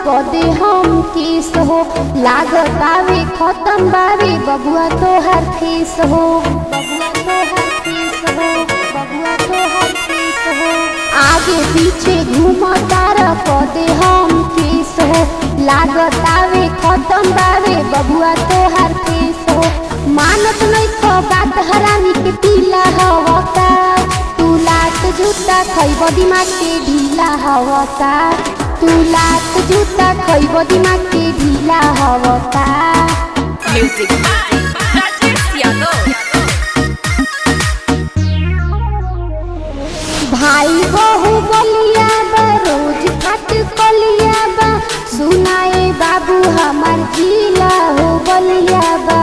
कदे हम केस हो। लागत बावे खत्म बावे बबुआ तोहर फेस हो, बबुआ तोहर फेस हो, बबुआ तोहर फेस हो। आगे पीछे घूमो तारा कदे हम केस हो। लागत आवे खत्म बावे बबुआ तोहर फेस हो। मानत नहीं खो बात हरामी के पीला हवा का। तू लात जूता खइब दिमाग के ढीला हवा का। तू लात जूता खइब दिमाग के ढीला हवा का। म्यूजिक भाई बहू बलिया बा रोज खट कलिया बा। सुनाए बाबू हमार जिला हो बलिया बा।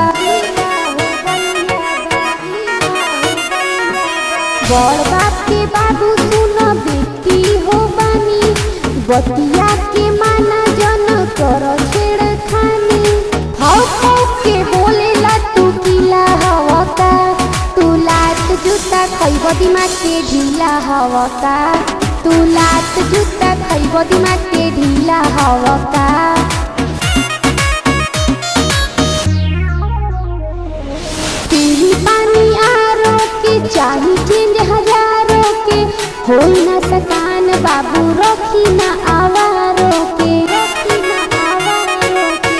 बड़ बाप के बाबू सुनो बेटी हो बानी। बतिया के माना जन करो छेड़खानी। हौ के बोलेला तू किला हवा का। तू लात जूता खइब दिमाग के ढीला हवा का। तू लात जूता खइब दिमाग के ढीला हवा का। तेरी पानी आरो के चाही चेंज हजारों के। होई न सकान बाबू रखी न आवारो के, रखी न आवारो के।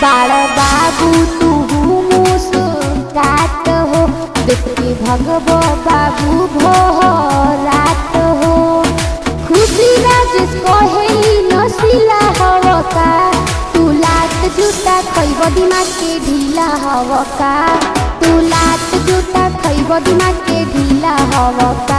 बाड़ बाबू तू मुस्कात हो। देख के भगवो बाबू भो रात हो। खुशी राजेश कहेली नसीला हवा का। तू लात जूता खइब दिमाग के ढीला हवा का। तू लात जूता खइब दिमाग के ढीला हवा का।